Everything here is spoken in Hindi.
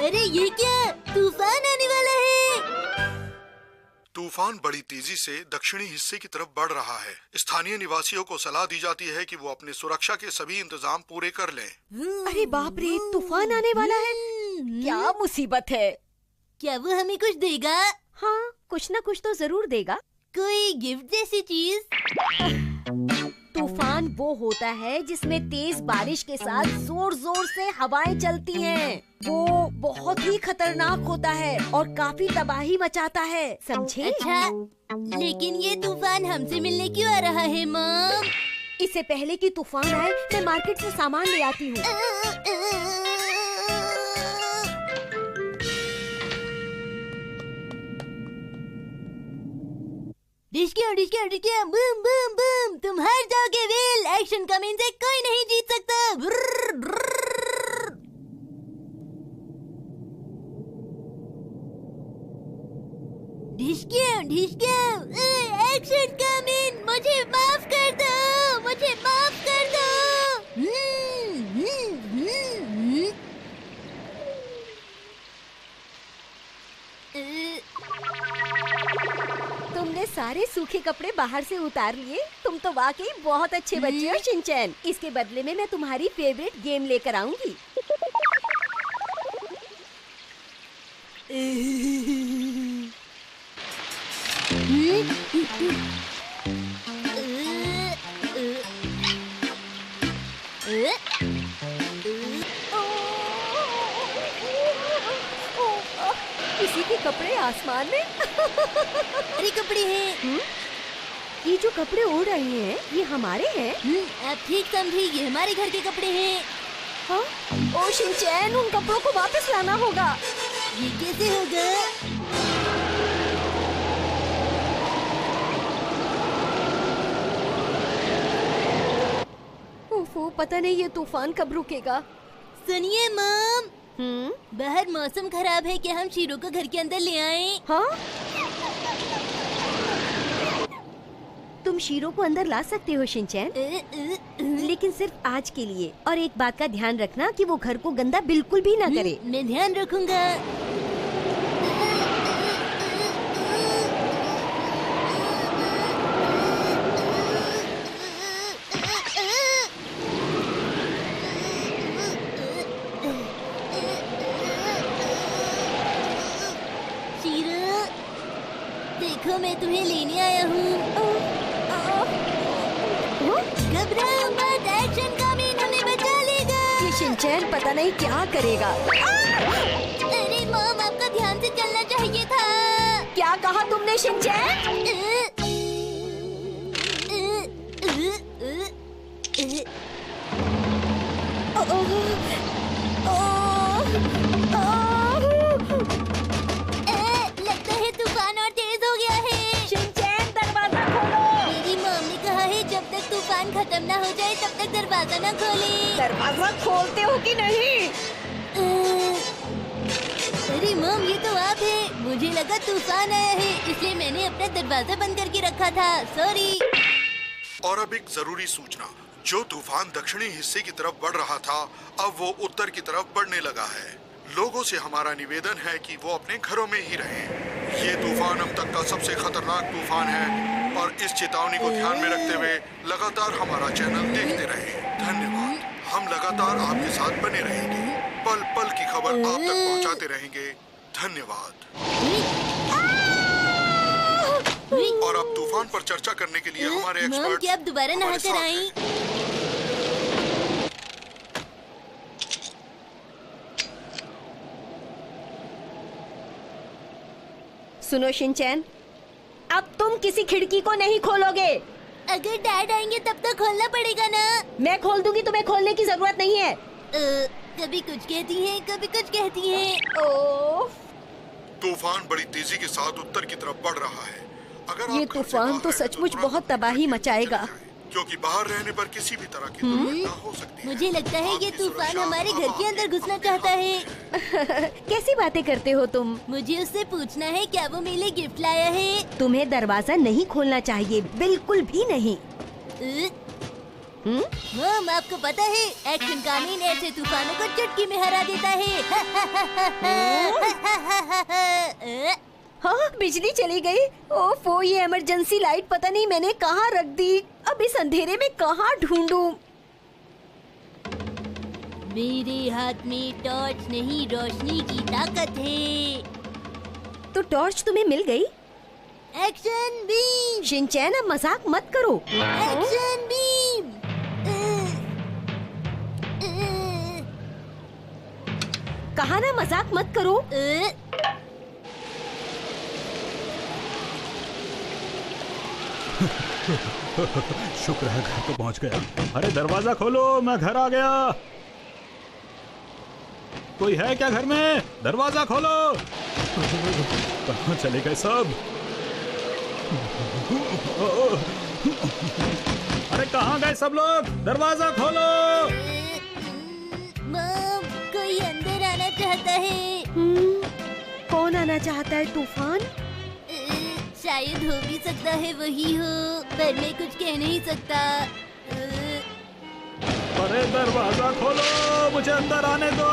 अरे ये क्या, तूफान आने वाला है। तूफान बड़ी तेजी से दक्षिणी हिस्से की तरफ बढ़ रहा है। स्थानीय निवासियों को सलाह दी जाती है कि वो अपनी सुरक्षा के सभी इंतजाम पूरे कर लें। अरे बाप रे, तूफान आने वाला है। क्या मुसीबत है। क्या वो हमें कुछ देगा? हाँ, कुछ न कुछ तो जरूर देगा। कोई गिफ्ट जैसी चीज? तूफान वो होता है जिसमें तेज बारिश के साथ जोर जोर से हवाएं चलती हैं। वो बहुत ही खतरनाक होता है और काफी तबाही मचाता है, समझे? अच्छा, लेकिन ये तूफान हमसे मिलने क्यों आ रहा है मॉम? इससे पहले कि तूफान आए, मैं मार्केट से सामान ले आती हूँ। डिस्किया, बूम बूम बूम, तुम हार जाओगे वेल। एक्शन कमिंग से कोई नहीं जीत सकता। ब्रर, ब्रर। डिस्किया, एक्शन कमिंग, मुझे माफ कर दो, मुझे माफ कर दो। तुमने सारे सूखे कपड़े बाहर से उतार लिए। तुम तो वाकई बहुत अच्छे बच्चे हो शिनचैन। इसके बदले में मैं तुम्हारी फेवरेट गेम लेकर आऊंगी। किसी के कपड़े आसमान में। अरे कपड़े हैं। ये जो कपड़े उड़ रहे हैं, ये हमारे हैं? आप ठीक समझे, ये हमारे घर के कपड़े हैं। हाँ? ओ शिनचैन, उन कपड़ों को वापस लाना होगा। ये कैसे होगा? ओफो, पता नहीं ये तूफान कब रुकेगा। सुनिए मॉम, बाहर मौसम खराब है, क्या हम शीरो को घर के अंदर ले आएं? हाँ? तुम शीरो को अंदर ला सकते हो शिनचैन, लेकिन सिर्फ आज के लिए। और एक बात का ध्यान रखना कि वो घर को गंदा बिल्कुल भी ना करे। मैं ध्यान रखूंगा। शीरो, देखो मैं तुम्हें लेने आया हूँ। घबराओ मत, एक्शन कमिंग हमें बचा लेगा। ये शिनचैन पता नहीं क्या करेगा। अरे मॉम, आपका ध्यान से चलना चाहिए था। क्या कहा तुमने शिनचैन? लगता है तूफान और तेज हो गया है। शिनचैन, दरवाजा खोलो। मेरी मॉम ने कहा है जब तक तूफान खत्म ना हो जाए तब तक दरवाजा ना खोले। दरवाजा खोलते हो कि नहीं? अरे मॉम, ये तो आप है। मुझे लगा तूफान आया है, इसलिए मैंने अपना दरवाजा बंद करके रखा था। सॉरी। और अब एक जरूरी सूचना, जो तूफान दक्षिणी हिस्से की तरफ बढ़ रहा था, अब वो उत्तर की तरफ बढ़ने लगा है। लोगों से हमारा निवेदन है कि वो अपने घरों में ही रहें। ये तूफान अब तक का सबसे खतरनाक तूफान है और इस चेतावनी को ध्यान में रखते हुए लगातार हमारा चैनल देखते रहें। धन्यवाद। हम लगातार आपके साथ बने रहेंगे, पल पल की खबर आप तक पहुंचाते रहेंगे। धन्यवाद। और अब तूफान पर चर्चा करने के लिए हमारे मॉम, एक्सपर्ट क्या आप दोबारा नहा कर आईं? सुनो शिनचैन, अब तुम किसी खिड़की को नहीं खोलोगे। अगर डैड आएंगे तब तो खोलना पड़ेगा ना। मैं खोल दूंगी, तुम्हें खोलने की जरूरत नहीं है। कभी कुछ कहती हैं, कभी कुछ कहती हैं। ओह, तूफान बड़ी तेजी के साथ उत्तर की तरफ बढ़ रहा है। अगर ये आप घर से तूफान बाहर तो हैं, सचमुच तुरंत बहुत तबाही घर के मचाएगा। अंदर चले जाएं, क्योंकि बाहर रहने पर किसी भी तरह की दुर्घटना हो सकती है। मुझे लगता है ये आपकी तूफान सुरक्षा हमारे घर के अंदर आपके घुसना अपने चाहता हाथ है। में कैसी बातें करते हो तुम? मुझे उससे पूछना है क्या वो मेरे लिए गिफ्ट लाया है। तुम्हें दरवाजा नहीं खोलना चाहिए, बिल्कुल भी नहीं। मम, आपको पता है एक्शन कामीन ऐसे तूफानों को चुटकी में हरा देता है। हाँ, बिजली चली गई। ओफो, ये इमरजेंसी लाइट पता नहीं मैंने कहाँ रख दी। अब इस अंधेरे में कहाँ ढूंढूं? मेरे हाथ में टॉर्च नहीं, रोशनी की ताकत है। तो टॉर्च तुम्हें मिल गई? Action beam. शिनचैन, अब मजाक मत करो। Action beam. कहा ना मजाक मत करो। शुक्र है घर तो पहुंच गया। अरे दरवाजा खोलो, मैं घर आ गया। कोई है क्या घर में? दरवाजा खोलो। कहाँ चले गए सब? अरे कहाँ गए सब लोग? दरवाजा खोलो। मम, कोई अंदर आना चाहता है। कौन आना चाहता है? तूफान? शायद हो भी सकता है वही हो, पर मैं कुछ कह नहीं सकता। अरे दरवाजा खोलो, मुझे अंदर आने दो।